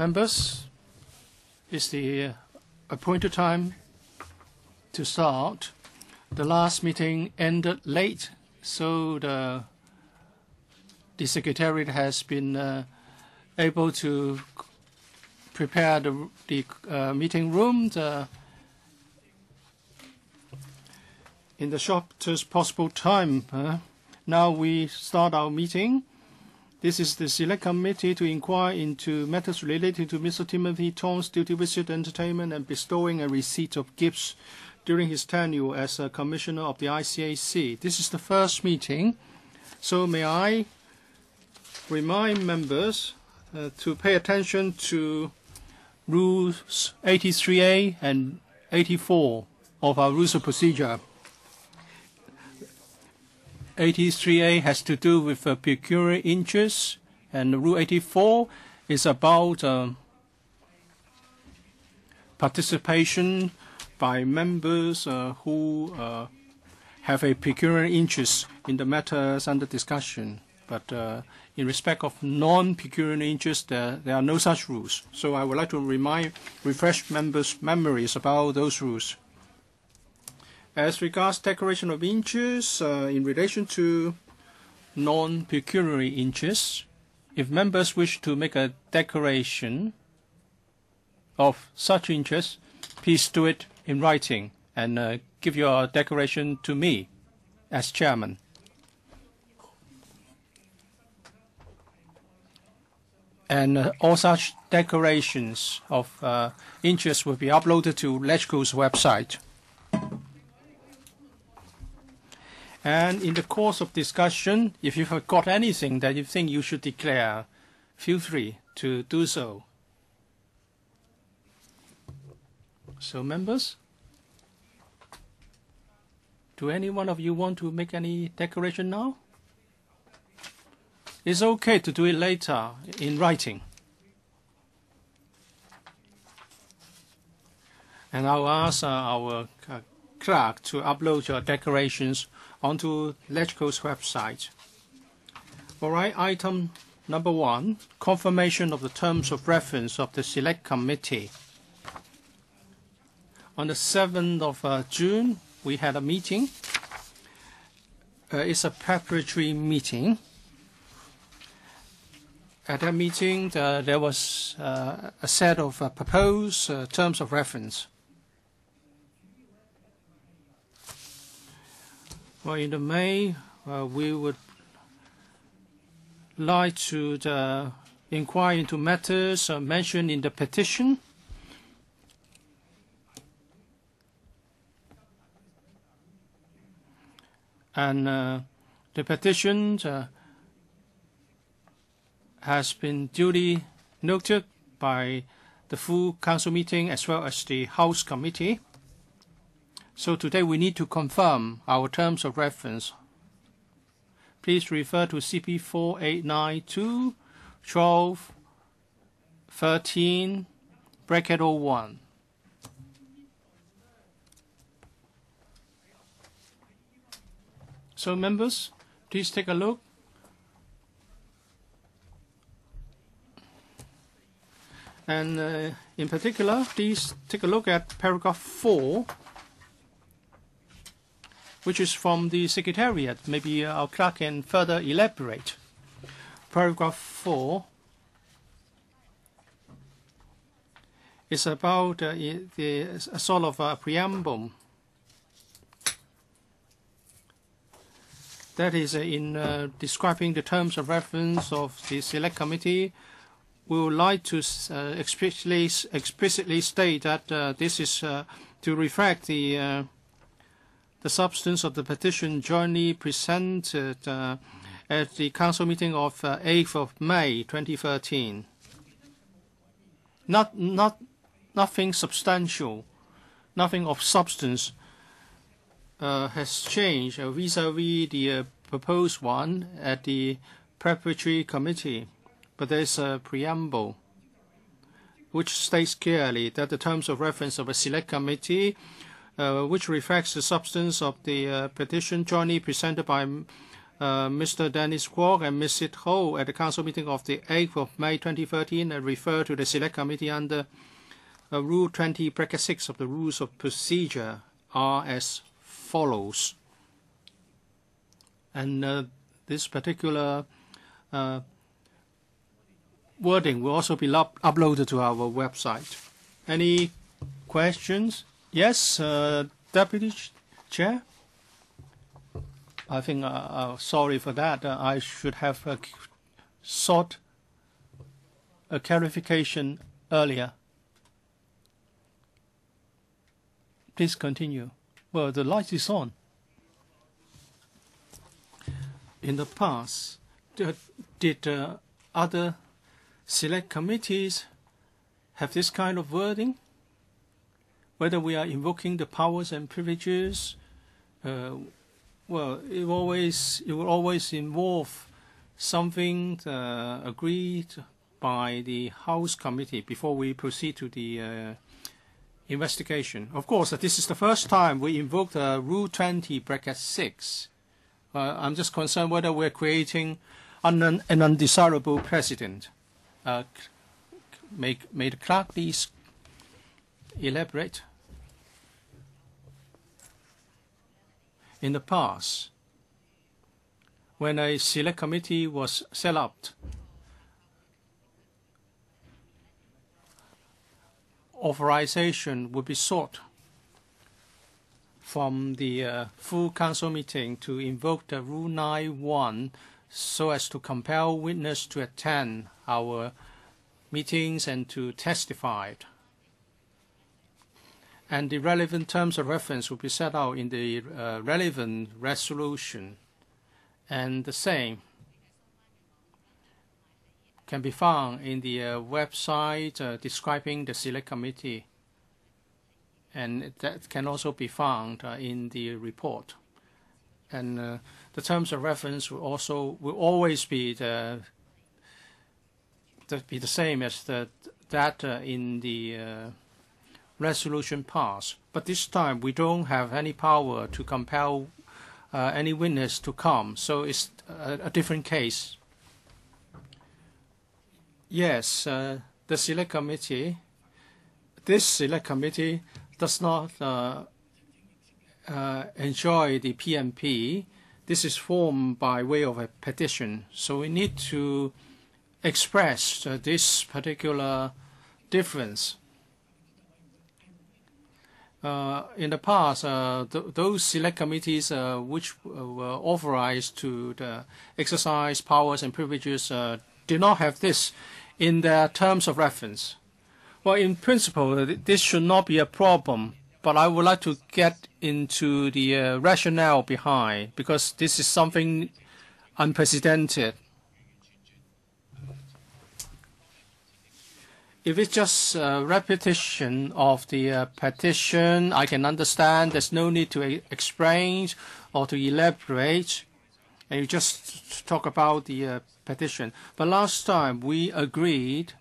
Members, it's the appointed time to start. The last meeting ended late, so the Secretariat has been able to prepare the meeting room in the shortest possible time. Now we start our meeting. This is the Select Committee to inquire into matters relating to Mr. Timothy Tong's duty visit, entertainment, and bestowing a receipt of gifts during his tenure as a Commissioner of the ICAC. This is the first meeting, so may I remind members to pay attention to Rules 83A and 84 of our Rules of Procedure. 83A has to do with pecuniary interests, and Rule 84 is about participation by members who have a pecuniary interest in the matters under discussion. But in respect of non-pecuniary interests, there are no such rules. So I would like to refresh members' memories about those rules. As regards declaration of interest in relation to non-pecuniary interests, if members wish to make a declaration of such interest, please do it in writing and give your declaration to me as chairman. And all such declarations of interest will be uploaded to LegCo's website. And in the course of discussion, if you have got anything that you think you should declare, feel free to do so. So, members, do any one of you want to make any declaration now? It's okay to do it later in writing. And I'll ask our clerk to upload your declarations onto LegCo's website. All right, item number 1, confirmation of the terms of reference of the Select Committee. On the 7th of June, we had a meeting. It's a preparatory meeting. At that meeting, there was a set of proposed terms of reference. Well, in the May, we would like to inquire into matters mentioned in the petition. And the petition has been duly noted by the full council meeting as well as the House Committee. So today we need to confirm our terms of reference. Please refer to CP 4892 12 13 bracket 01. So members, please take a look. And in particular, please take a look at paragraph 4, which is from the Secretariat. Maybe our clerk can further elaborate. Paragraph 4 is about a sort of a preamble. That is, in describing the terms of reference of the Select Committee, we would like to explicitly state that this is to reflect the substance of the petition jointly presented at the council meeting of 8th of May 2013. Nothing substantial, nothing of substance has changed vis-à-vis the proposed one at the preparatory committee. But there is a preamble which states clearly that the terms of reference of a Select Committee, which reflects the substance of the petition jointly presented by Mr. Dennis Kwok and Ms. Sit Ho at the Council meeting of the 8th of May 2013 and refer to the Select Committee under Rule 20, Bracket 6 of the Rules of Procedure are as follows. And this particular wording will also be uploaded to our website. Any questions? Yes, Deputy Chair? I think, sorry for that. I should have sought a clarification earlier. Please continue. Well, the light is on. In the past, did other select committees have this kind of wording? Whether we are invoking the powers and privileges, well, it will always involve something agreed by the House Committee before we proceed to the investigation. Of course, this is the first time we invoked Rule 20, Bracket 6. I'm just concerned whether we're creating an undesirable precedent. May the clerk please elaborate? In the past, when a select committee was set up, authorization would be sought from the full council meeting to invoke the Rule 9(1) so as to compel witness to attend our meetings and to testify. And the relevant terms of reference will be set out in the relevant resolution. And the same can be found in the website describing the select committee. And that can also be found in the report. And the terms of reference will always be the same as that in the resolution passed. But this time we don't have any power to compel any witness to come, so it's a different case. Yes, the select committee, this select committee does not enjoy the PMP. This is formed by way of a petition. So we need to express this particular difference. In the past, those select committees which were authorized to exercise powers and privileges did not have this in their terms of reference. Well, in principle, this should not be a problem, but I would like to get into the rationale behind, because this is something unprecedented. If it's just a repetition of the petition, I can understand. There's no need to explain or to elaborate, and you just talk about the petition. But last time we agreed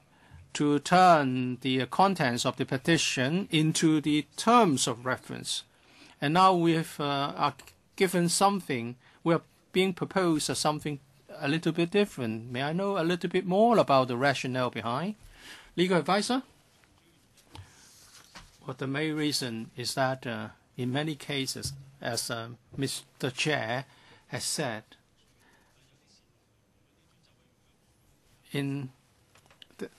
to turn the contents of the petition into the terms of reference. And now we've given something, we're being proposed as something a little bit different. May I know a little bit more about the rationale behind? Legal advisor? Well, the main reason is that in many cases, as Mr. Chair has said, in the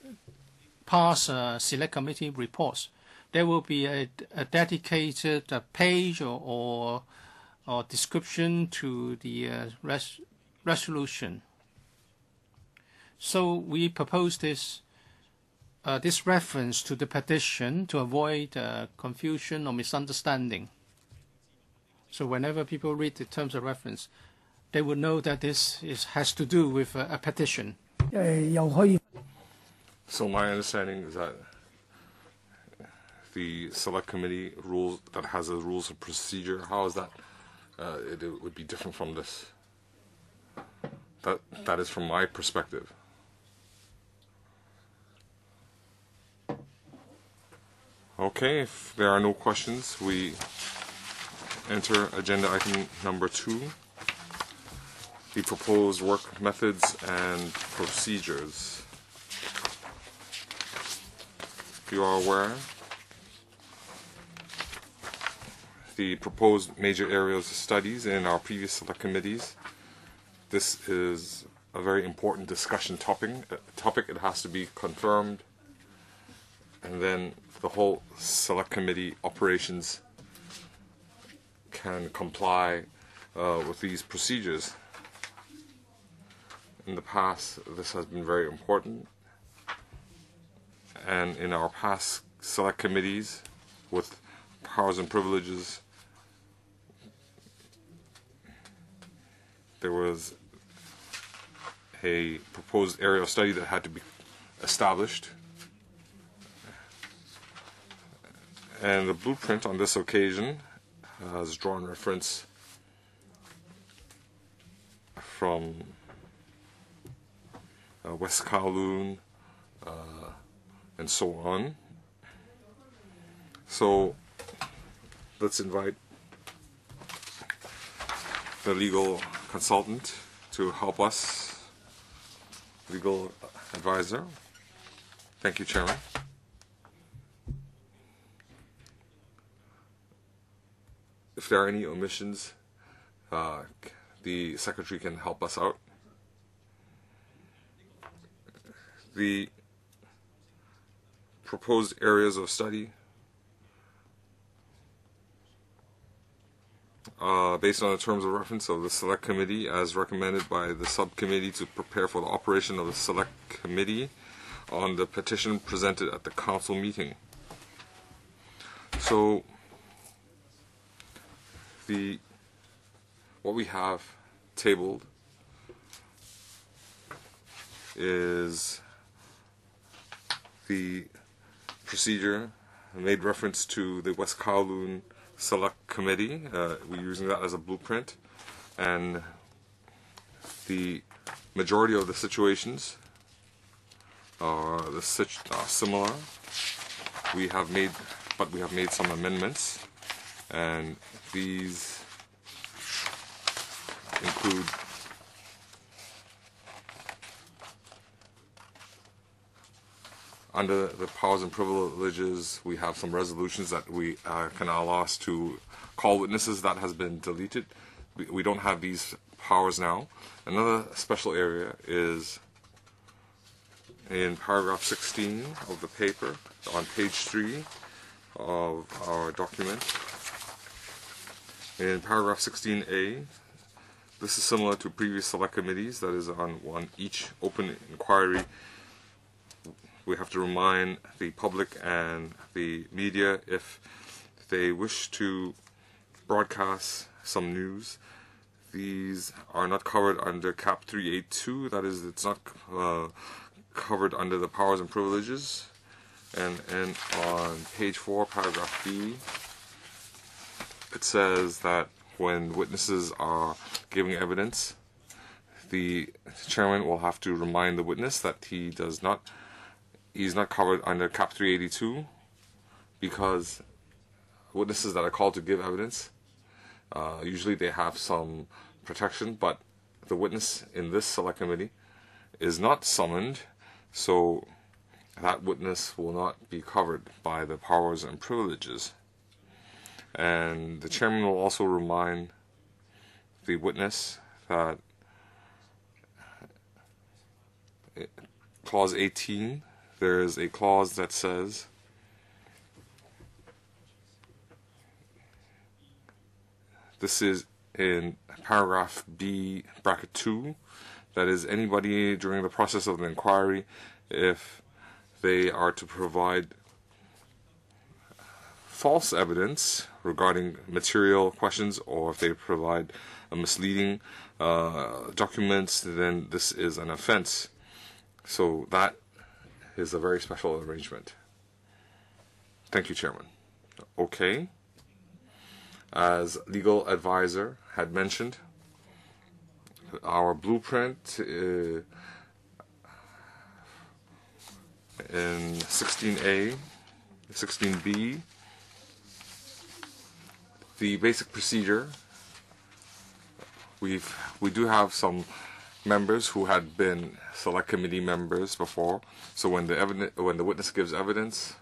past select committee reports, there will be a dedicated page or description to the resolution. So we propose this reference to the petition to avoid confusion or misunderstanding. So whenever people read the terms of reference, they will know that this has to do with a petition. So my understanding is that the select committee rules that has the rules of procedure, how is that? It would be different from this. That is from my perspective. Okay, if there are no questions, we enter agenda item number 2. the proposed work methods and procedures. If you are aware, the proposed major areas of studies in our previous select committees. This is a very important discussion topic. It has to be confirmed, and then the whole select committee operations can comply with these procedures. In the past, this has been very important, and in our past select committees with powers and privileges, there was a proposed area of study that had to be established, and the blueprint on this occasion has drawn reference from West Kowloon and so on. So let's invite the legal consultant to help us, legal advisor. Thank you, Chairman. If there are any omissions, the Secretary can help us out. The proposed areas of study based on the terms of reference of the Select Committee as recommended by the Subcommittee to prepare for the operation of the Select Committee on the petition presented at the Council meeting. So what we have tabled is the procedure made reference to the West Kowloon Select Committee. We're using that as a blueprint, and the majority of the situations are similar. We have made some amendments, and these include under the powers and privileges. We have some resolutions that we can allow us to call witnesses. That has been deleted. We don't have these powers now. Another special area is in paragraph 16 of the paper on page 3 of our document. In paragraph 16A, this is similar to previous select committees. That is on each open inquiry. We have to remind the public and the media, if they wish to broadcast some news, these are not covered under Cap 382. That is, it's not covered under the powers and privileges. And on page 4, paragraph B, it says that when witnesses are giving evidence, the chairman will have to remind the witness that he's not covered under Cap 382, because witnesses that are called to give evidence, usually they have some protection, but the witness in this select committee is not summoned, so that witness will not be covered by the powers and privileges. And the chairman will also remind the witness that Clause 18, there is a clause that says this is in paragraph B, bracket 2, that is, anybody during the process of the inquiry, if they are to provide false evidence regarding material questions, or if they provide a misleading documents, then this is an offense. So that is a very special arrangement. Thank you, Chairman. Okay. As legal advisor had mentioned, our blueprint in 16A, 16B, the basic procedure we do have some members who had been select committee members before. So when the witness gives evidence,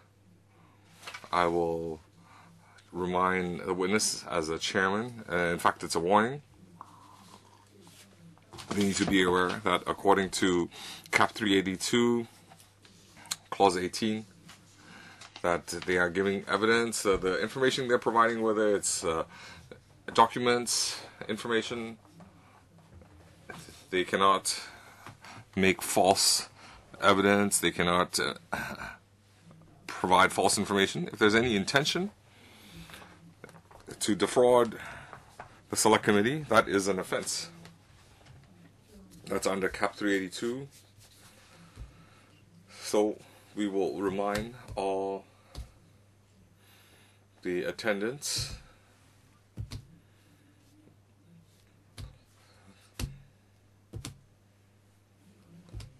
I will remind the witness as a chairman. In fact, it's a warning. They need to be aware that according to Cap 382, Clause 18, that they are giving evidence, the information they're providing, whether it's documents, information, they cannot make false evidence, they cannot provide false information. If there's any intention to defraud the select committee, that is an offense. That's under Cap 382. So we will remind all the attendants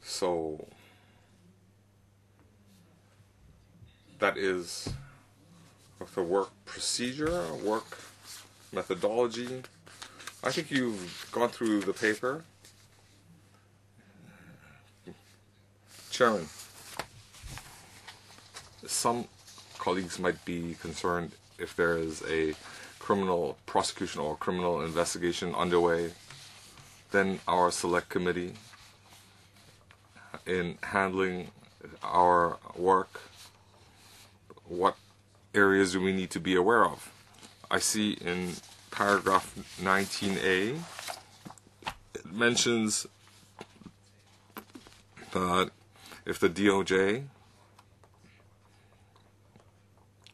so that is the work procedure, work methodology. I think you've gone through the paper. Chairman, some colleagues might be concerned if there is a criminal prosecution or criminal investigation underway, then our select committee, in handling our work, what areas do we need to be aware of? I see in paragraph 19A, it mentions that if the DOJ,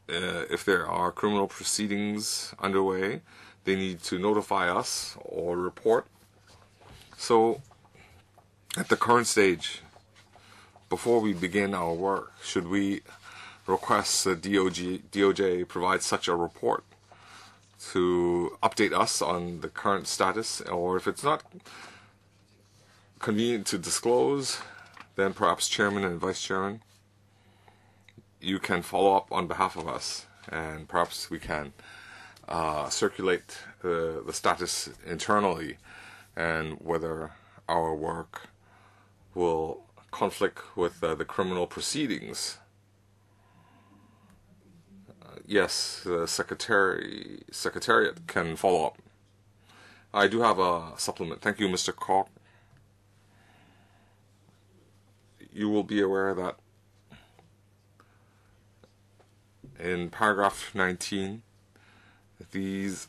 if there are criminal proceedings underway, they need to notify us or report. So, at the current stage, before we begin our work, should we request the DOJ provide such a report to update us on the current status, or if it's not convenient to disclose, then perhaps Chairman and Vice Chairman, you can follow up on behalf of us, and perhaps we can circulate the status internally and whether our work will conflict with the criminal proceedings. Yes, the Secretariat can follow up. I do have a supplement. Thank you, Mr. Kwok. You will be aware that in paragraph 19, these,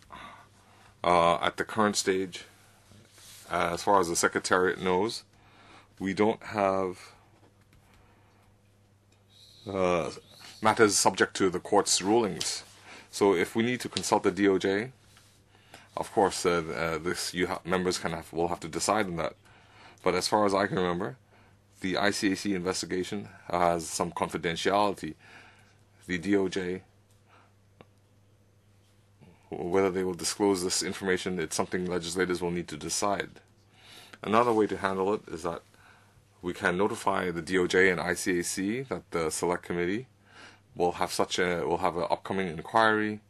at the current stage, as far as the Secretariat knows, we don't have matters subject to the court's rulings. So if we need to consult the DOJ, of course, members will have to decide on that. But as far as I can remember, the ICAC investigation has some confidentiality. The DOJ, whether they will disclose this information, it's something legislators will need to decide. Another way to handle it is that we can notify the DOJ and ICAC that the Select Committee will have an upcoming inquiry,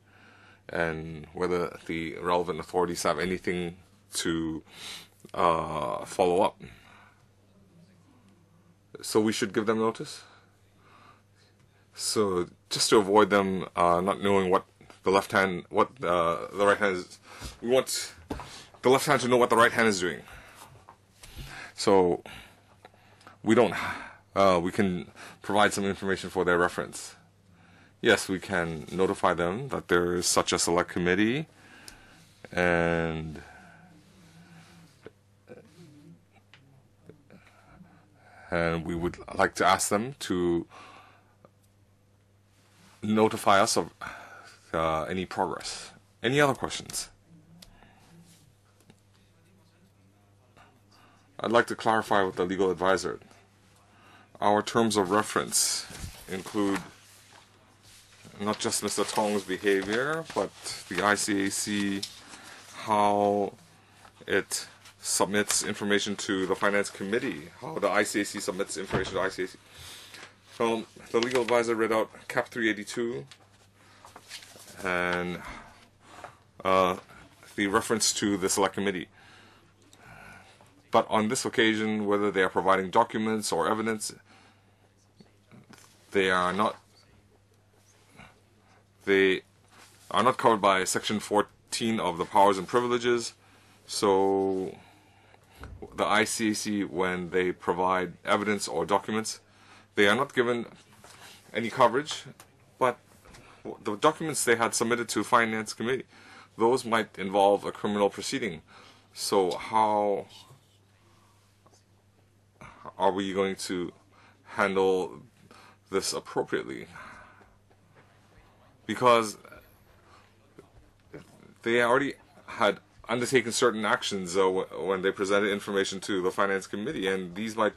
and whether the relevant authorities have anything to follow up. So we should give them notice. So just to avoid them not knowing what the right hand is, we want the left hand to know what the right hand is doing. So we can provide some information for their reference. Yes, we can notify them that there is such a select committee, and we would like to ask them to notify us of any progress. Any other questions? I'd like to clarify with the legal advisor. Our terms of reference include not just Mr. Tong's behavior, but the ICAC, how it submits information to the Finance Committee, how the ICAC submits information to ICAC. The legal advisor read out Cap 382 and the reference to the Select Committee. But on this occasion, whether they are providing documents or evidence, they are not covered by Section 14 of the Powers and Privileges. So the ICAC, when they provide evidence or documents, they are not given any coverage, but the documents they had submitted to Finance Committee, those might involve a criminal proceeding. So how are we going to handle this appropriately? Because they already had undertaken certain actions when they presented information to the Finance Committee, and these might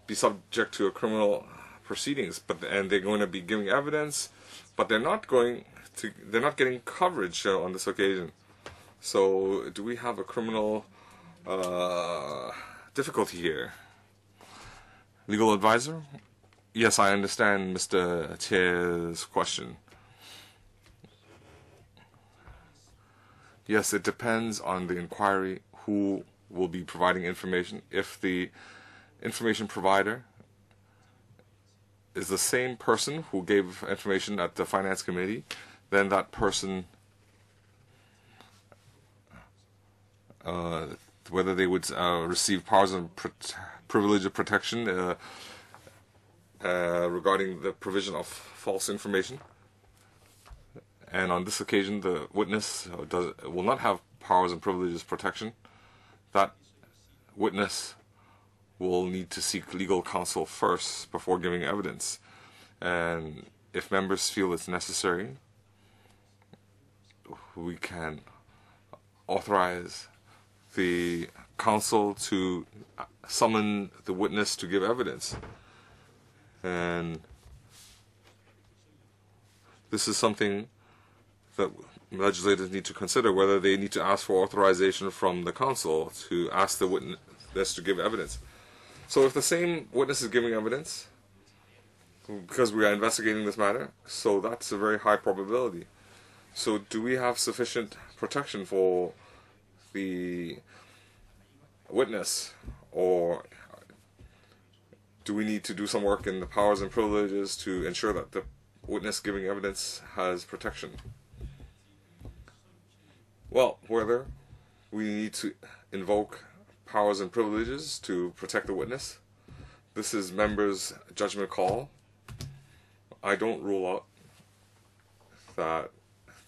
be subject to a criminal proceedings. And they're going to be giving evidence, but they're not getting coverage on this occasion. So, do we have a criminal difficulty here? Legal advisor? Yes, I understand Mr. Chair's question. Yes, it depends on the inquiry who will be providing information. If the information provider is the same person who gave information at the Finance Committee, then that person, whether they would receive powers and privilege of protection regarding the provision of false information. And on this occasion, the witness will not have powers and privileges protection. That witness will need to seek legal counsel first before giving evidence. And if members feel it's necessary, we can authorize the counsel to summon the witness to give evidence. And this is something that legislators need to consider, whether they need to ask for authorization from the counsel to ask the witness to give evidence. So if the same witness is giving evidence, because we are investigating this matter, so that's a very high probability. So do we have sufficient protection for the witness, or do we need to do some work in the powers and privileges to ensure that the witness giving evidence has protection? Well, whether we need to invoke powers and privileges to protect the witness, this is members' judgment call. I don't rule out that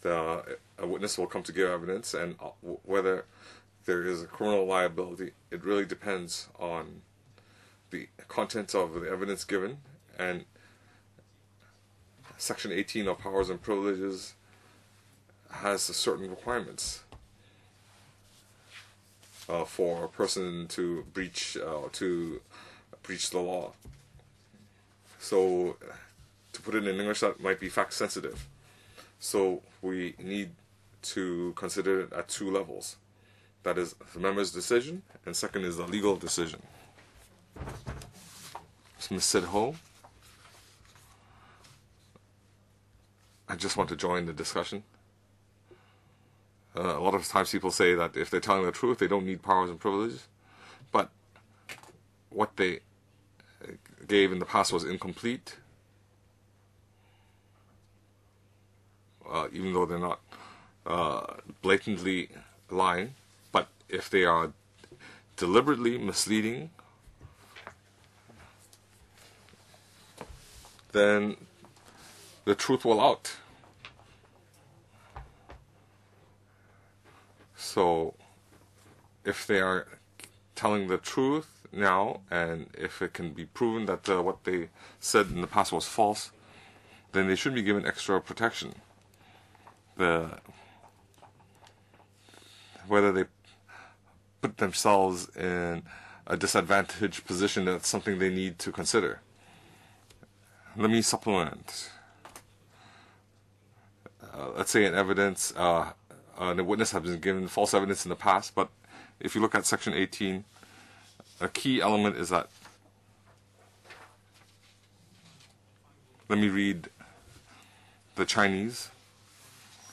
a witness will come to give evidence, and whether there is a criminal liability, it really depends on the content of the evidence given, and Section 18 of Powers and Privileges has certain requirements for a person to breach the law. So, to put it in English, that might be fact sensitive. So we need to consider it at two levels. That is the member's decision, and second is the legal decision. Ms. Sid-Ho, I just want to join the discussion. A lot of times people say that if they're telling the truth, they don't need powers and privileges. But what they gave in the past was incomplete, even though they're not blatantly lying. But if they are deliberately misleading, then the truth will out. So if they are telling the truth now, and if it can be proven that what they said in the past was false, then they should be given extra protection. Whether they put themselves in a disadvantaged position, that's something they need to consider. Let me supplement. Let's say an evidence, the witness has been given false evidence in the past, but if you look at Section 18, a key element is that, let me read the Chinese,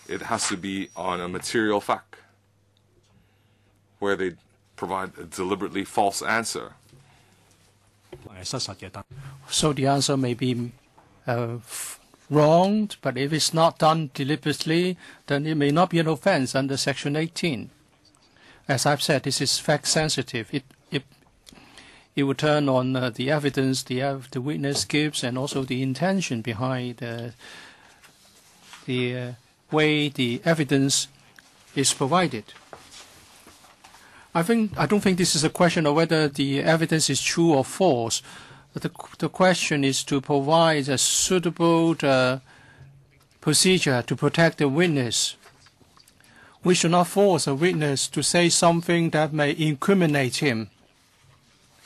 it has to be on a material fact, where they provide a deliberately false answer. So the answer may be wrong, but if it's not done deliberately, then it may not be an offense under Section 18. As I've said, this is fact sensitive. It will turn on the evidence the witness gives and also the intention behind the way the evidence is provided. I don't think this is a question of whether the evidence is true or false. The question is to provide a suitable procedure to protect the witness. We should not force a witness to say something that may incriminate him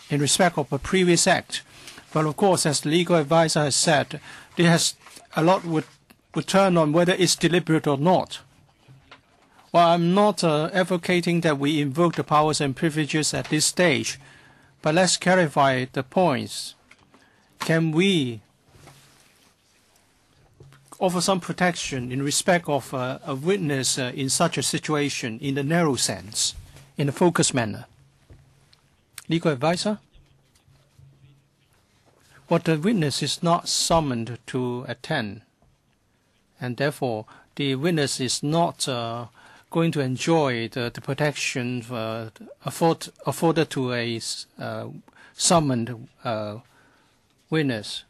in respect of a previous act. But of course, as the legal advisor has said, a lot would turn on whether it's deliberate or not. Well, I'm not advocating that we invoke the powers and privileges at this stage, but let's clarify the points. Can we offer some protection in respect of a witness in such a situation in the narrow sense, in a focused manner? Legal advisor? Well, the witness is not summoned to attend, and therefore the witness is not going to enjoy the protection afforded to a summoned witness.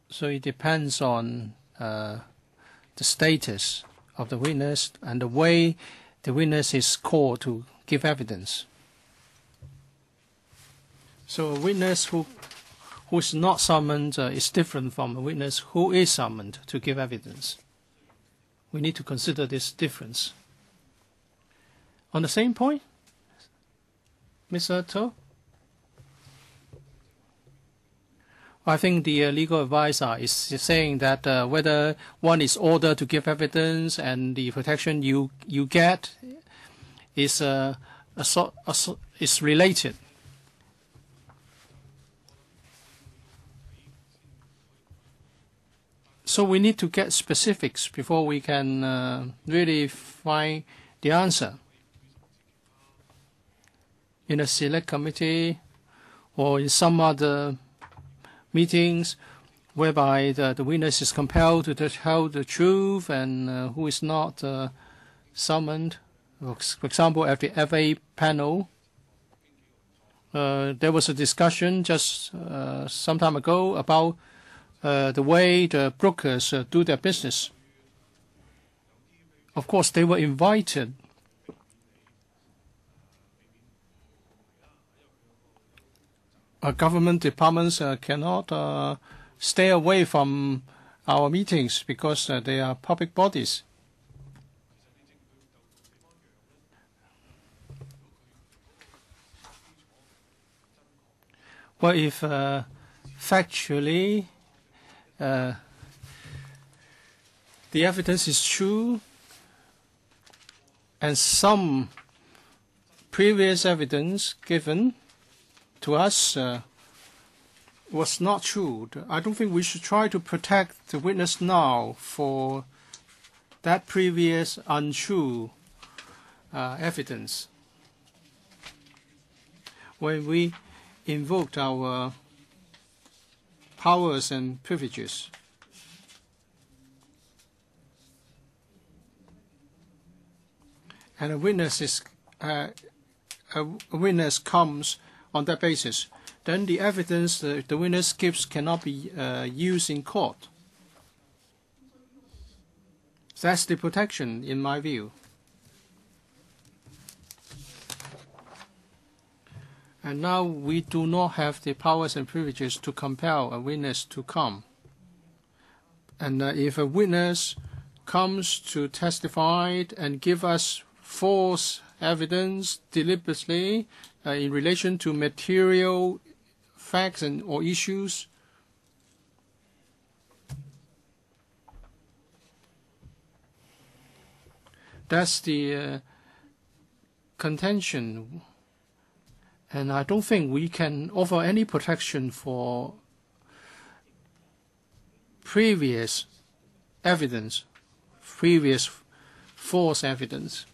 So it depends on the status of the witness and the way the witness is called to give evidence. So a witness who is not summoned is different from a witness who is summoned to give evidence. We need to consider this difference. On the same point, Mr. To? I think the legal advisor is saying that whether one is ordered to give evidence and the protection you get is is related. So we need to get specifics before we can really find the answer. In a select committee or in some other meetings whereby the witness is compelled to tell the truth and who is not summoned. For example, at the FA panel, there was a discussion just some time ago about the way the brokers do their business. Of course, they were invited. Government departments cannot stay away from our meetings because they are public bodies. Well, if factually the evidence is true and some previous evidence given to us was not true, I don't think we should try to protect the witness now for that previous untrue evidence. When we invoked our powers and privileges, and a witness comes on that basis, then the evidence the witness gives cannot be used in court. That's the protection, in my view. And now we do not have the powers and privileges to compel a witness to come. And if a witness comes to testify and give us false evidence deliberately in relation to material facts or issues, that's the contention. And I don't think we can offer any protection for previous evidence, previous false evidence.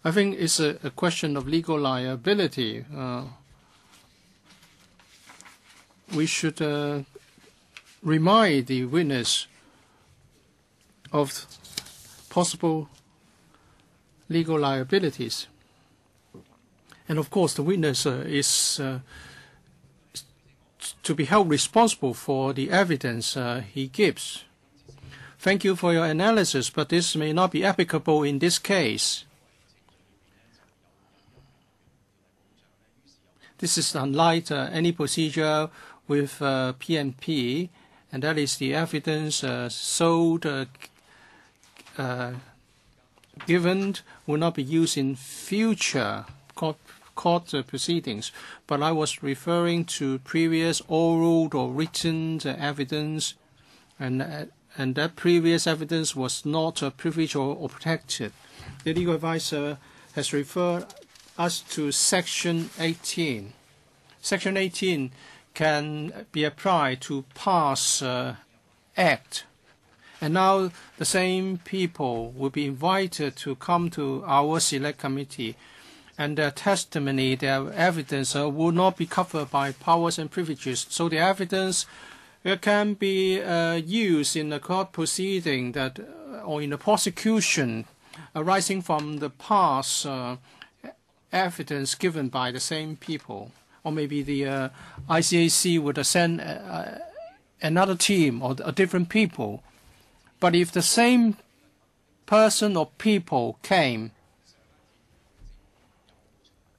I think it's a question of legal liability. We should remind the witness of possible legal liabilities. And of course, the witness is to be held responsible for the evidence he gives. Thank you for your analysis, but this may not be applicable in this case. This is unlike any procedure with PNP, and that is the evidence given will not be used in future court proceedings. But I was referring to previous oral or written evidence, and that previous evidence was not privileged or protected. The legal advisor has referred us to Section 18. Section 18 can be applied to past act. And now the same people will be invited to come to our select committee, and their testimony, their evidence will not be covered by powers and privileges. So the evidence can be used in the court proceeding or in the prosecution arising from the past evidence given by the same people. Or maybe the ICAC would send another team or a different people. But if the same person or people came,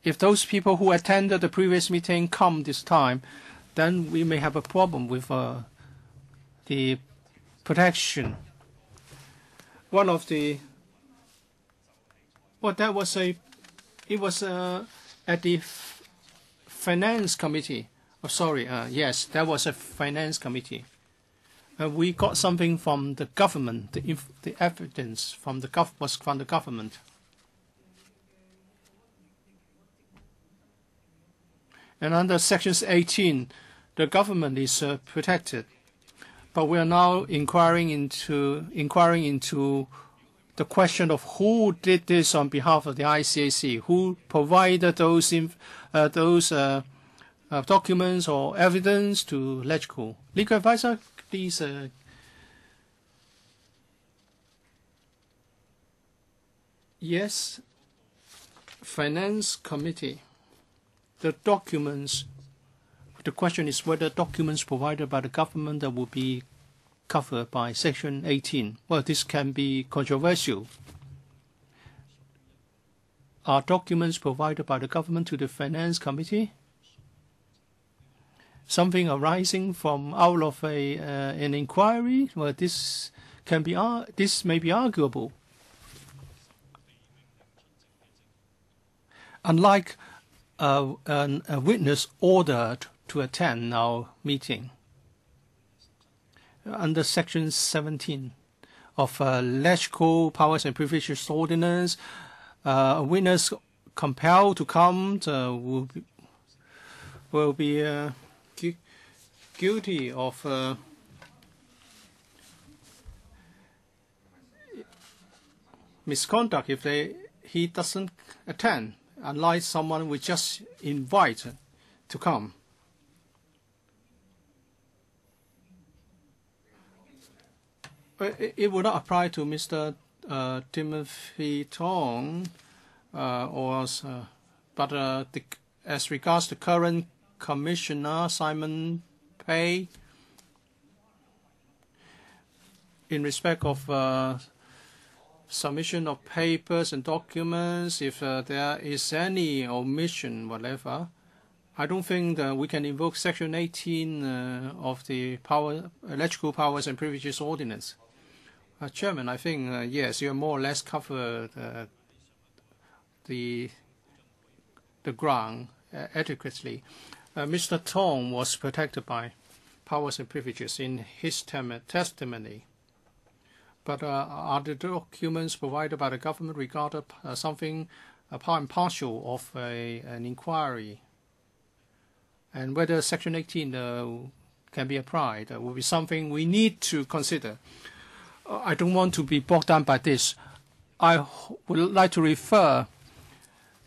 if those people who attended the previous meeting come this time, then we may have a problem with the protection. One of the, well, that was it was at the Finance Committee. Oh, sorry, yes, that was a Finance Committee. We got something from the government. The evidence was from the government. And under Section 18, the government is protected. But we are now inquiring into the question of who did this on behalf of the ICAC, who provided those documents or evidence to Legislative. Legal advisor, please. Yes, Finance Committee. The documents. The question is whether documents provided by the government that will be covered by Section 18. Well, this can be controversial. Are documents provided by the government to the Finance Committee something arising from out of an inquiry? Well, this may be arguable. Unlike a witness ordered to attend our meeting. Under Section 17 of Legislative Powers and Privileges Ordinance, a witness compelled to come will be guilty of misconduct if he doesn't attend, unlike someone we just invite to come. It would not apply to Mr. Timothy Tong, but as regards the current Commissioner Simon Pei, in respect of submission of papers and documents, if there is any omission, whatever, I don't think that we can invoke Section 18 of the Electrical Powers and Privileges Ordinance. Chairman, I think, yes, you more or less covered the ground adequately. Mr. Tong was protected by powers and privileges in his testimony. But are the documents provided by the government regarded something part and parcel of an inquiry? And whether Section 18 can be applied. That will be something we need to consider. I don't want to be bogged down by this. I would like to refer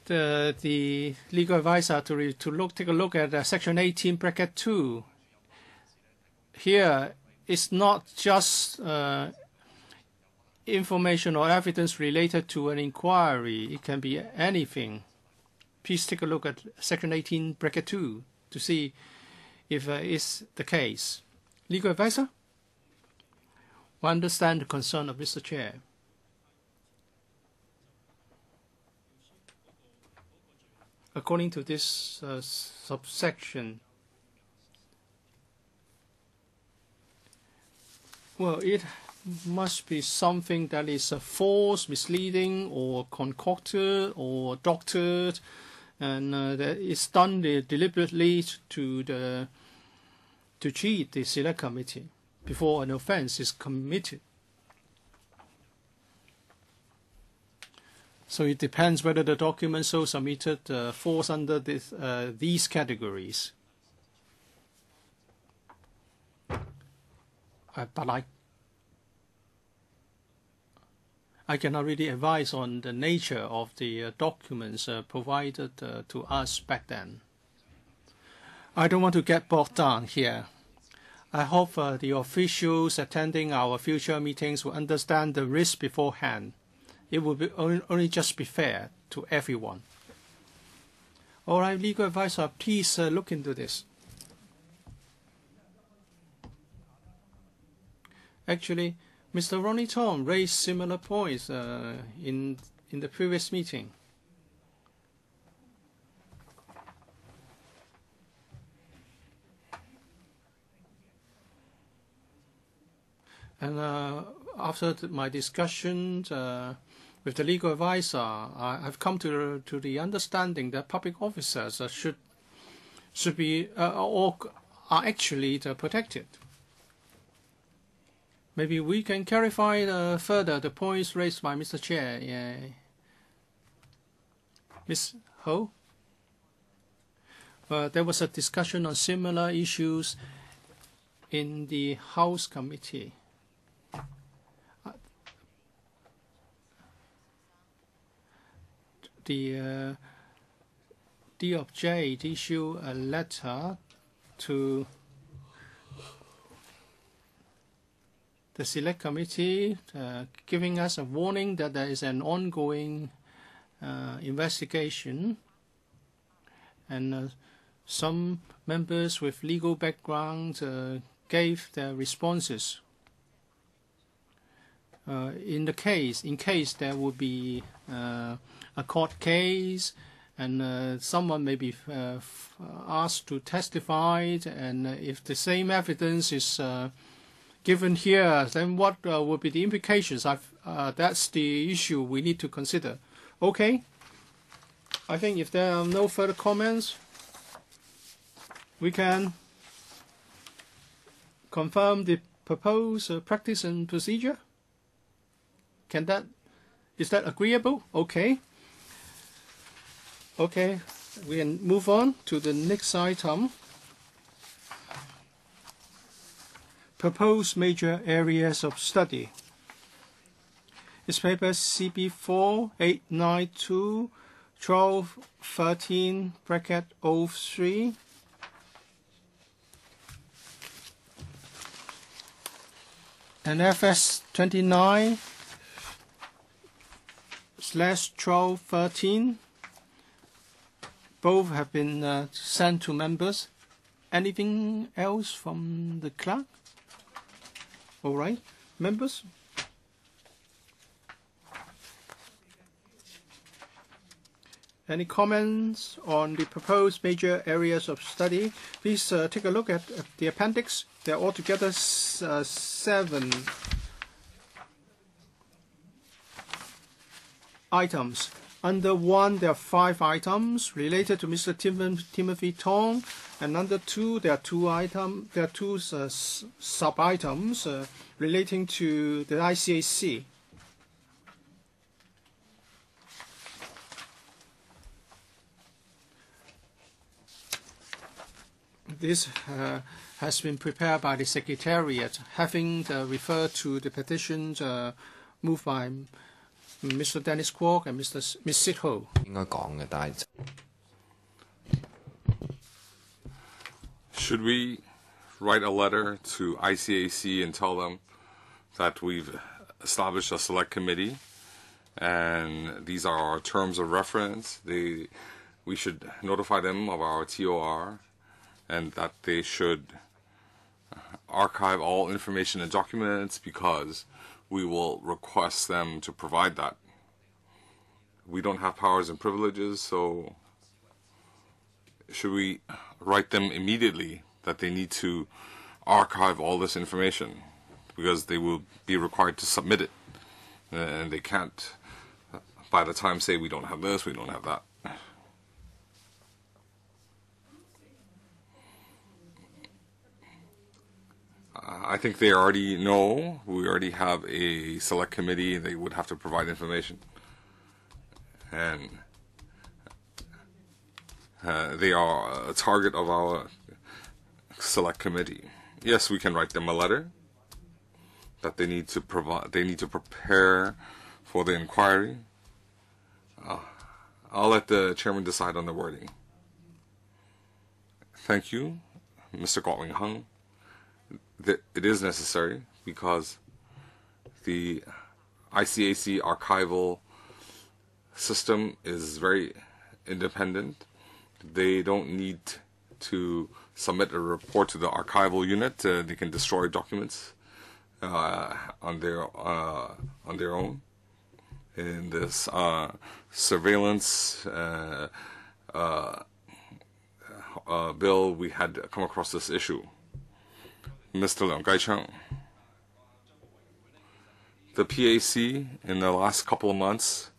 the legal advisor to take a look at Section 18, bracket 2. Here, it's not just information or evidence related to an inquiry. It can be anything. Please take a look at Section 18, bracket 2 to see if it's the case. Legal advisor? I understand the concern of Mr. Chair. According to this subsection, well, it must be something that is false, misleading, or concocted, or doctored, and that is done deliberately to cheat the select committee before an offense is committed. So it depends whether the document so submitted falls under these categories. But I cannot really advise on the nature of the documents provided to us back then. I don't want to get bogged down here. I hope the officials attending our future meetings will understand the risk beforehand. It will be only just be fair to everyone. All right, legal advisor, please look into this. Actually, Mr. Ronnie Tong raised similar points in the previous meeting. And after my discussions with the legal advisor, I've come to the understanding that public officers should be or are actually protected. Maybe we can clarify further the points raised by Mr. Chair. Yeah. Ms. Ho? There was a discussion on similar issues in the House Committee. The DOJ issued a letter to the Select Committee giving us a warning that there is an ongoing investigation, and some members with legal background gave their responses. In case there would be a court case and someone may be asked to testify, and if the same evidence is given here, then what would be the implications? That's the issue we need to consider. Okay. I think if there are no further comments, we can confirm the proposed practice and procedure. Is that agreeable? Okay. Okay, we can move on to the next item. Proposed major areas of study. It's paper CB4 892 1213 bracket 03. And FS 29/1213. Both have been sent to members. Anything else from the clerk? All right, members? Any comments on the proposed major areas of study? Please take a look at the appendix. There are altogether 7 items. Under 1, there are 5 items related to Mr. Timothy Tong, and under 2, there are 2 items. There are 2 sub-items relating to the ICAC. this has been prepared by the Secretariat, having referred to the petitions moved by Mr. Dennis Kwok and Ms. Sit Ho. Should we write a letter to ICAC and tell them that we've established a select committee and these are our terms of reference? We should notify them of our TOR and that they should archive all information and documents because we will request them to provide that. We don't have powers and privileges, so should we write them immediately that they need to archive all this information because they will be required to submit it and they can't by the time say we don't have this, we don't have that. I think they already know. We already have a select committee. They would have to provide information. And they are a target of our select committee. Yes, we can write them a letter that they need to provide. They need to prepare for the inquiry. I'll let the chairman decide on the wording. Thank you, Mr. Kwok-him. It is necessary because the ICAC archival system is very independent. They don't need to submit a report to the archival unit. They can destroy documents on their own. In this surveillance bill, we had come across this issue. Mr. Leung Kai-chung, the PAC in the last couple of months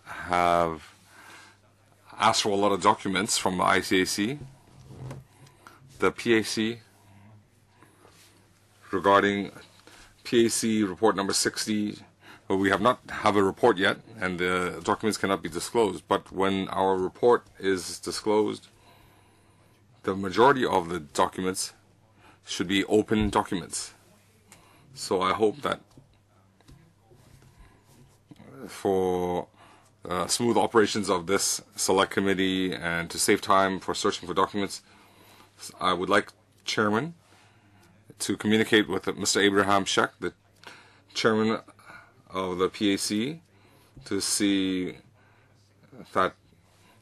have asked for a lot of documents from the ICAC. The PAC regarding PAC report number 60, we have not have a report yet and the documents cannot be disclosed, but when our report is disclosed, the majority of the documents should be open documents. So I hope that for smooth operations of this select committee and to save time for searching for documents, I would like Chairman to communicate with Mr. Abraham Sheck, the Chairman of the PAC, to see that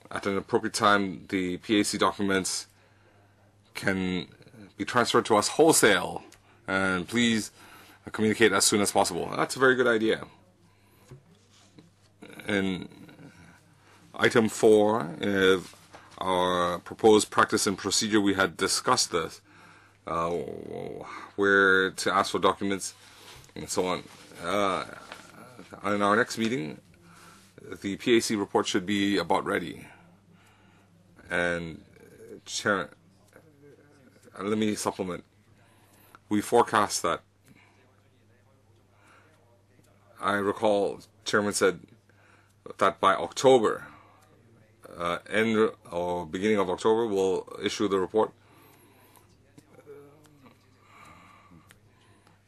at an appropriate time the PAC documents can be transferred to us wholesale, and please communicate as soon as possible. That's a very good idea. And item 4 is our proposed practice and procedure. We had discussed this, where to ask for documents and so on. In our next meeting, the PAC report should be about ready. And Chair, let me supplement. We forecast that. I recall Chairman said that by October, end or beginning of October, we'll issue the report.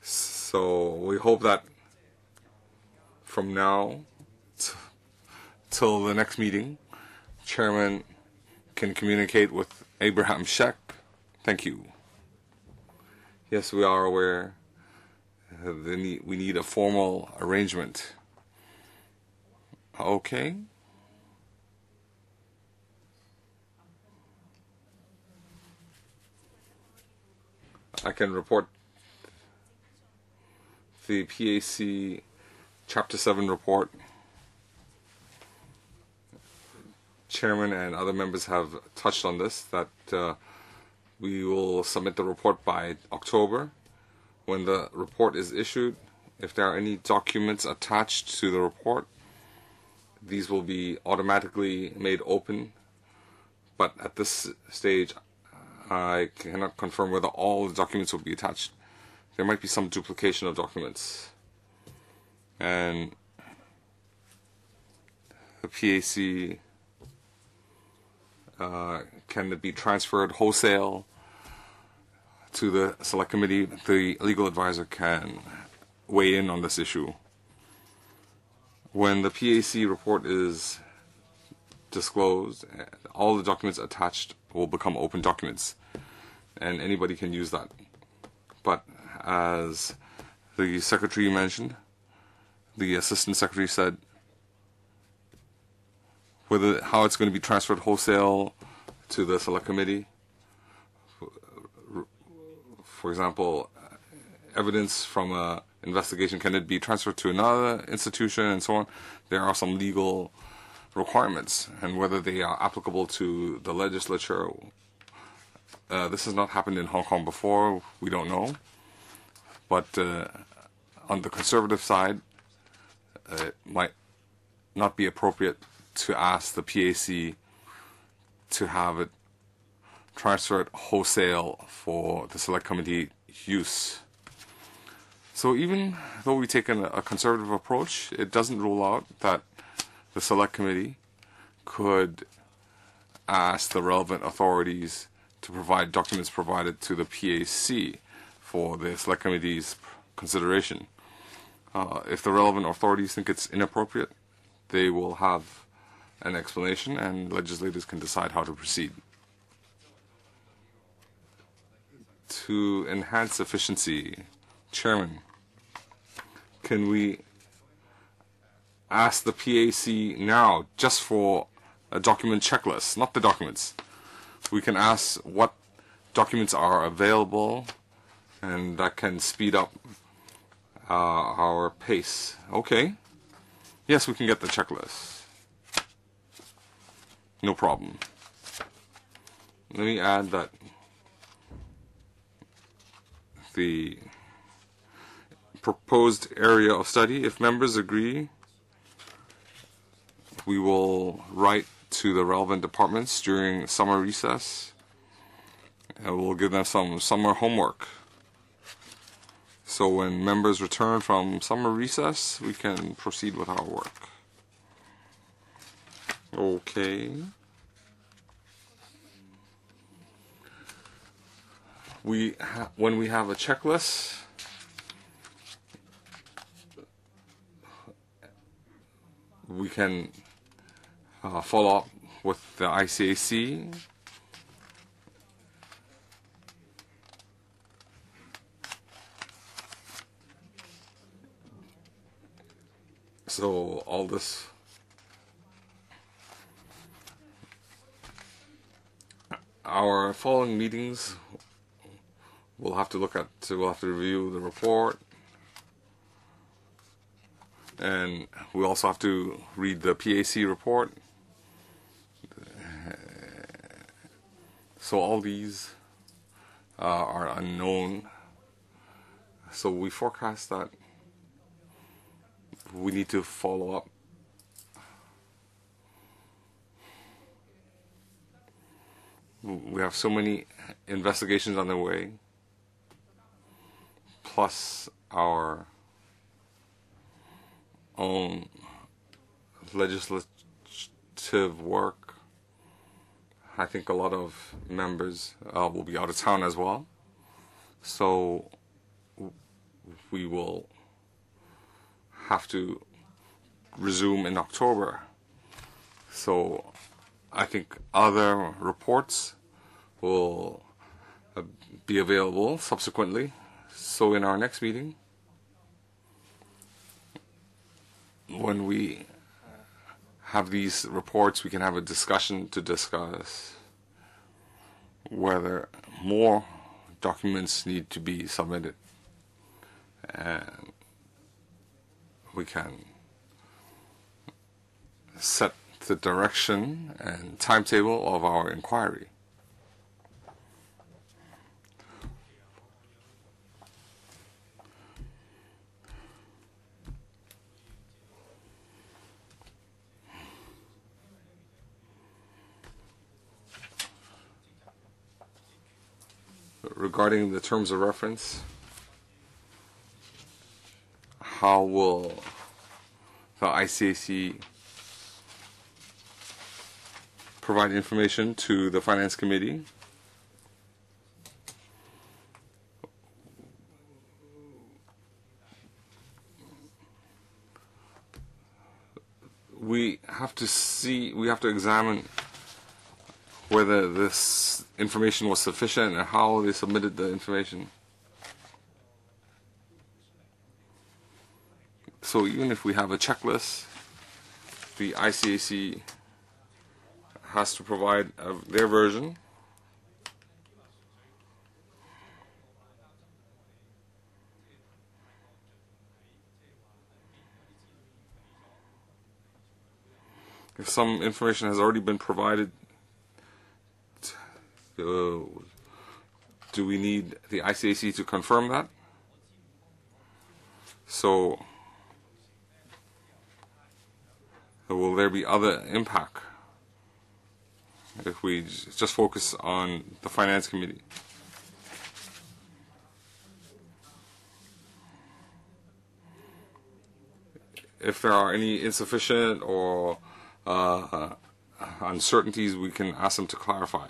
So we hope that from now till the next meeting, Chairman can communicate with Abraham Sheck. Thank you. Yes, we are aware we need a formal arrangement. Okay. I can report the PAC Chapter 7 report. Chairman and other members have touched on this, that we will submit the report by October. When the report is issued, if there are any documents attached to the report, these will be automatically made open. But at this stage, I cannot confirm whether all the documents will be attached. There might be some duplication of documents. And the PAC can it be transferred wholesale to the select committee? The legal advisor can weigh in on this issue. When the PAC report is disclosed, all the documents attached will become open documents, and anybody can use that. But as the secretary mentioned, the assistant secretary said, how it's going to be transferred wholesale to the select committee. For example, evidence from a investigation, can it be transferred to another institution and so on? There are some legal requirements, and whether they are applicable to the legislature. This has not happened in Hong Kong before, we don't know. But on the conservative side, it might not be appropriate to ask the PAC to have it transferred wholesale for the select committee use. So even though we've taken a conservative approach, it doesn't rule out that the select committee could ask the relevant authorities to provide documents provided to the PAC for the select committee's consideration. If the relevant authorities think it's inappropriate, they will have an explanation and legislators can decide how to proceed. To enhance efficiency, Chairman, can we ask the PAC now just for a document checklist, not the documents? We can ask what documents are available, and that can speed up our pace. Okay. Yes, we can get the checklist. No problem. Let me add that the proposed area of study, if members agree, we will write to the relevant departments during summer recess, and we'll give them some summer homework. So when members return from summer recess, we can proceed with our work. Okay. When we have a checklist, we can follow up with the ICAC. So all this our following meetings, we'll have to review the report, and we also have to read the PAC report. So all these are unknown. So we forecast that we need to follow up. We have so many investigations on the way, plus our own legislative work. I think a lot of members will be out of town as well, so we will have to resume in October. So I think other reports will be available subsequently. So in our next meeting, when we have these reports, we can have a discussion to discuss whether more documents need to be submitted, and we can set the direction and timetable of our inquiry. Regarding the terms of reference, how will the ICAC provide information to the Finance Committee. We have to examine whether this information was sufficient and how they submitted the information. So even if we have a checklist, the ICAC has to provide their version. If some information has already been provided, do we need the ICAC to confirm that? So, will there be other impact if we just focus on the Finance Committee? If there are any insufficient or uncertainties, we can ask them to clarify.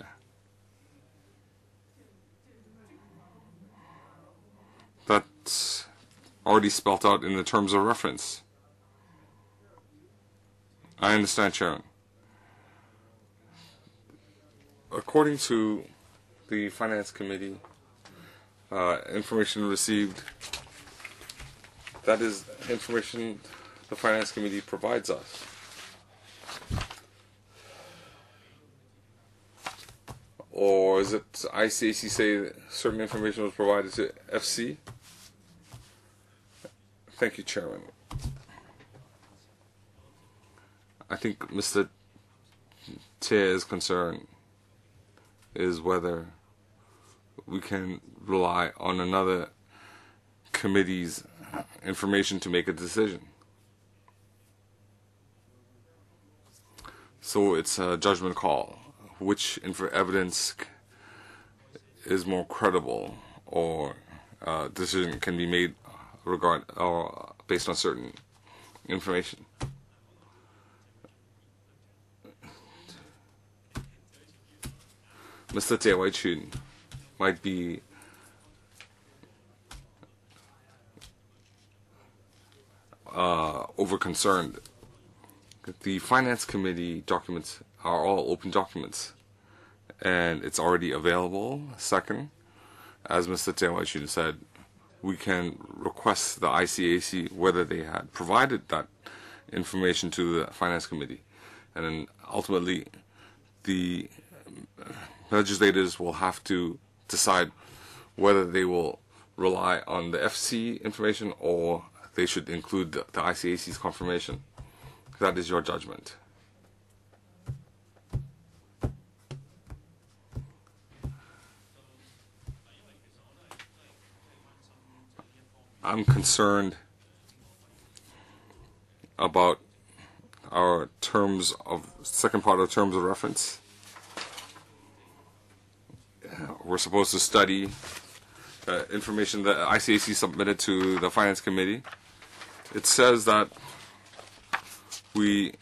That's already spelled out in the terms of reference. I understand, Chairman. According to the Finance Committee, information received, that is information the Finance Committee provides us. Or is it ICAC say that certain information was provided to FC? Thank you, Chairman. I think Mr. Tie's concern is whether we can rely on another committee's information to make a decision. So it's a judgment call. Which evidence is more credible, or decision can be made based on certain information. Mr. Tie Wai-chun might be over-concerned. The Finance Committee documents are all open documents, and it's already available. Second, as Mr. Tie Wai-chun said, we can request the ICAC whether they had provided that information to the Finance Committee, and then ultimately the legislators will have to decide whether they will rely on the FC information or they should include the ICAC's confirmation. That is your judgment. I'm concerned about our second part of terms of reference. We're supposed to study information that ICAC submitted to the Finance Committee. It says that we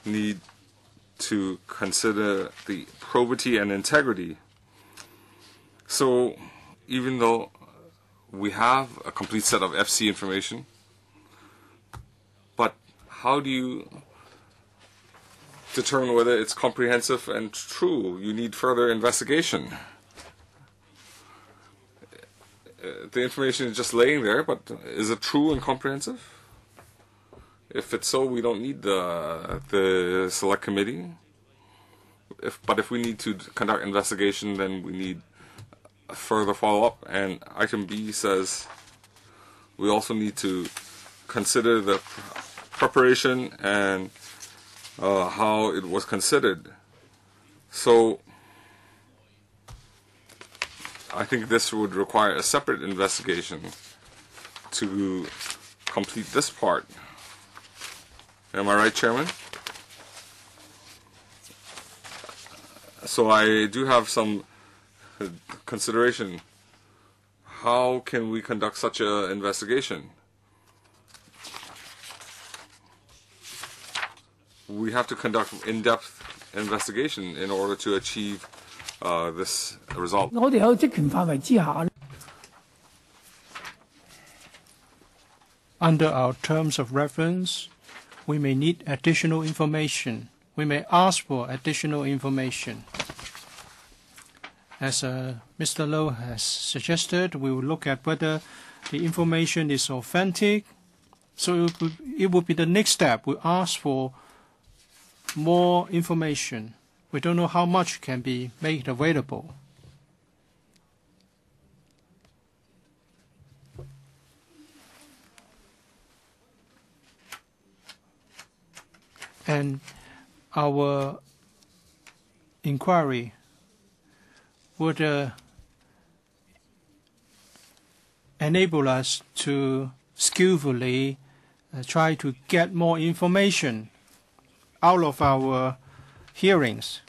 need to consider the probity and integrity. So even though we have a complete set of FC information, but how do you determine whether it's comprehensive and true? You need further investigation. The information is just laying there, but is it true and comprehensive? If it's so, we don't need the select committee. But if we need to conduct investigation, then we need further follow-up. And item B says we also need to consider the preparation and how it was considered. So I think this would require a separate investigation to complete this part. Am I right, Chairman? So I do have some consideration. How can we conduct such an investigation? We have to conduct in-depth investigation in order to achieve this result. 我哋喺職權範圍之下。 Under our terms of reference, we may need additional information. We may ask for additional information. As Mr. Low has suggested, we will look at whether the information is authentic. So it would be the next step. We ask for more information. We don't know how much can be made available. And our inquiry would enable us to skillfully try to get more information out of our hearings.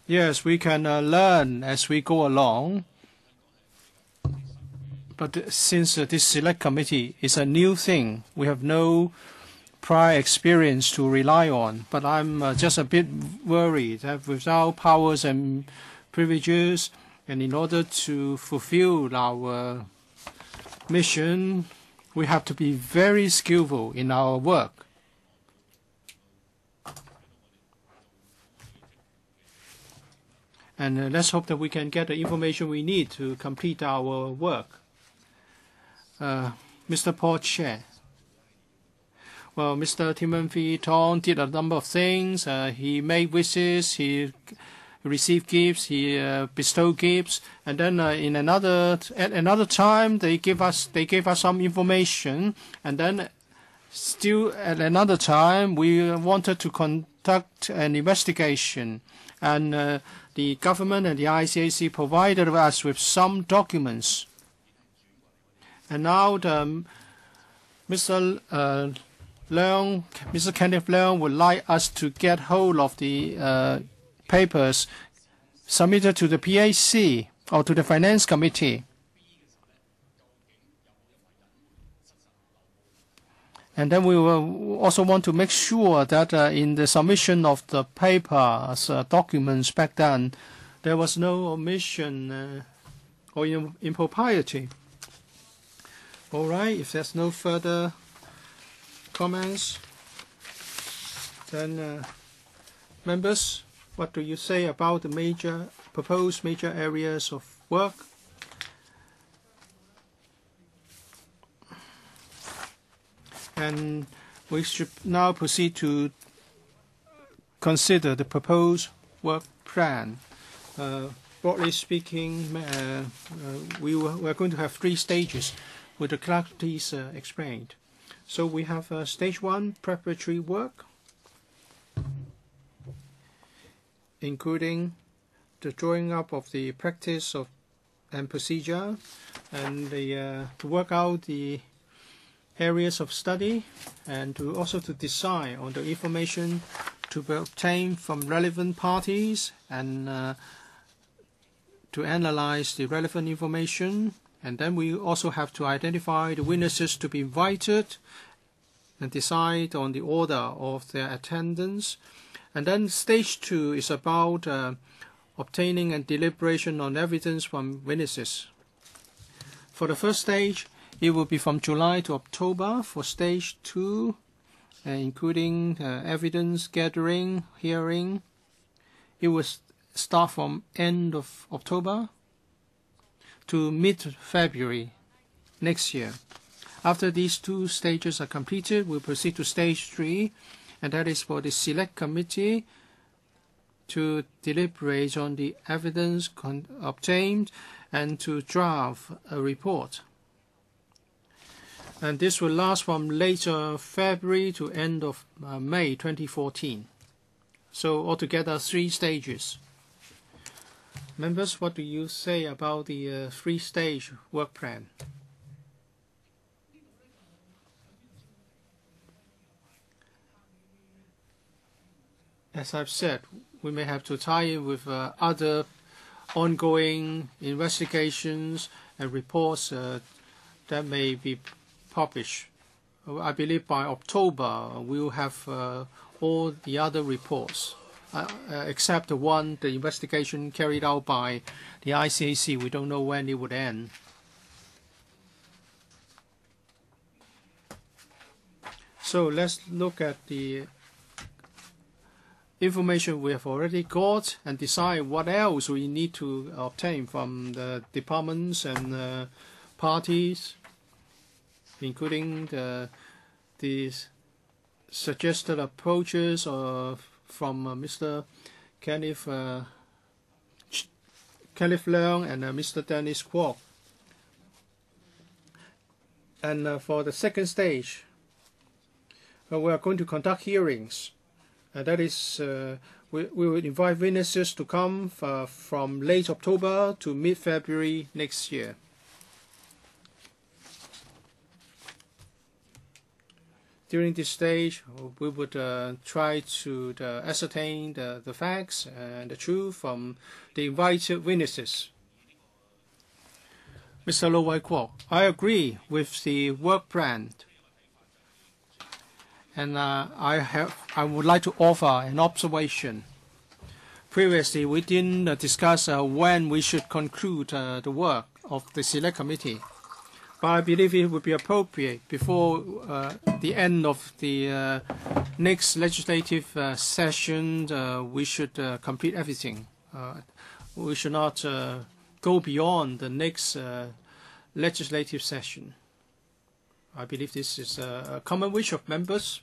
Yes, we can learn as we go along. But since this select committee is a new thing, we have no prior experience to rely on. But I'm just a bit worried that without powers and privileges, and in order to fulfill our mission, we have to be very skillful in our work. And let's hope that we can get the information we need to complete our work. Mr. Paul Chair. Well, Mr. Timothy Tong did a number of things. He made wishes, he received gifts, he bestowed gifts, and then at another time they gave us some information, and then still at another time we wanted to conduct an investigation, and the government and the ICAC provided us with some documents, and now Mr. Kenneth Leung would like us to get hold of the papers submitted to the PAC or to the Finance Committee. And then we will also want to make sure that in the submission of the papers, documents back then, there was no omission or impropriety. All right, if there's no further comments, then members, what do you say about the proposed major areas of work? And we should now proceed to consider the proposed work plan. Broadly speaking, we're going to have 3 stages, with the clerk please explained. So we have stage 1, preparatory work, including the drawing up of the practice and procedure, and to work out the areas of study, and also to decide on the information to be obtained from relevant parties, and to analyze the relevant information. And then we also have to identify the witnesses to be invited and decide on the order of their attendance. And then stage 2 is about obtaining and deliberation on evidence from witnesses. For the first stage, it will be from July to October. For stage 2, including evidence gathering, hearing, it will start from end of October to mid-February next year. After these 2 stages are completed, we'll proceed to stage 3, and that is for the select committee to deliberate on the evidence obtained and to draft a report. And this will last from later February to end of May 2014. So altogether 3 stages. Members, what do you say about the 3-stage work plan? As I've said, we may have to tie in with other ongoing investigations and reports that may be published I believe by October we'll have all the other reports, except the one, the investigation carried out by the ICAC. We don't know when it would end. So let's look at the information we have already got and decide what else we need to obtain from the departments and parties, including the suggested approaches from Mr. Kenneth Leung and Mr. Dennis Kwok. And for the second stage, we are going to conduct hearings. That is, we will invite witnesses to come from late October to mid-February next year. During this stage, we would try to ascertain the facts and the truth from the invited witnesses. Mr. Lo Wai Kwok, I agree with the work plan. And I would like to offer an observation. Previously, we didn't discuss when we should conclude the work of the Select Committee. But I believe it would be appropriate before the end of the next legislative session, we should complete everything. We should not go beyond the next legislative session. I believe this is a common wish of members.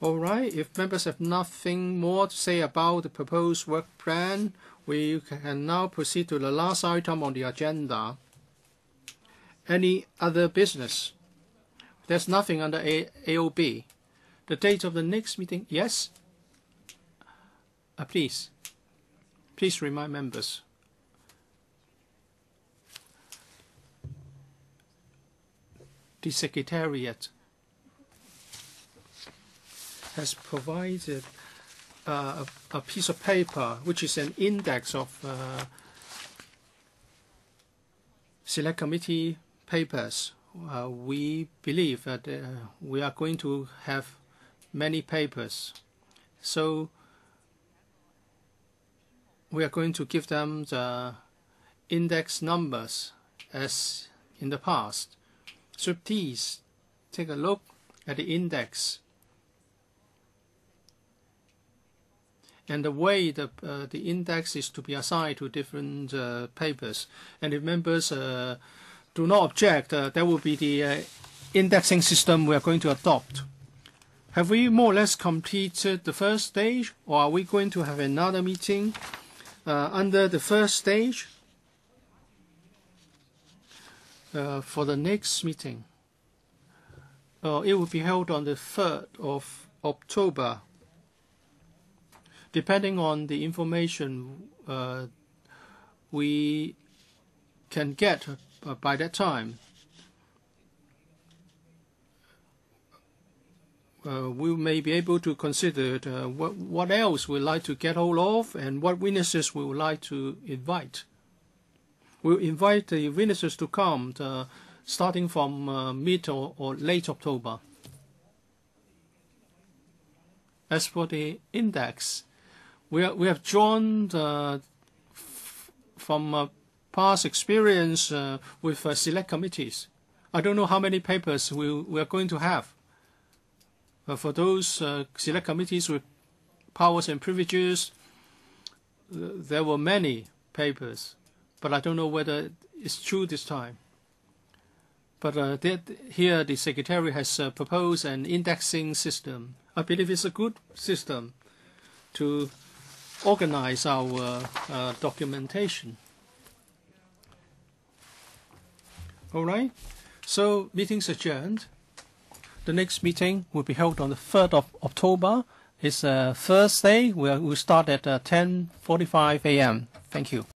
All right, if members have nothing more to say about the proposed work plan, we can now proceed to the last item on the agenda. Any other business? There's nothing under AOB. The date of the next meeting, yes? Please remind members. The Secretariat has provided a piece of paper which is an index of Select Committee papers. We believe that we are going to have many papers, so we are going to give them the index numbers as in the past. So please take a look at the index and the way the index is to be assigned to different papers. And if members do not object, that will be the indexing system we are going to adopt. Have we more or less completed the first stage, or are we going to have another meeting under the first stage for the next meeting? It will be held on the 3rd of October. Depending on the information we can get by that time, we may be able to consider what else we'd like to get hold of and what witnesses we would like to invite. We'll invite the witnesses to come starting from mid or late October. As for the index, we have drawn from past experience with select committees. I don't know how many papers we are going to have. For those select committees with powers and privileges, there were many papers, but I don't know whether it's true this time. But here the Secretary has proposed an indexing system. I believe it's a good system to organize our documentation. All right, so meeting's adjourned. The next meeting will be held on the 3rd of October. It's Thursday. We'll start at 10:45 a.m. Thank you.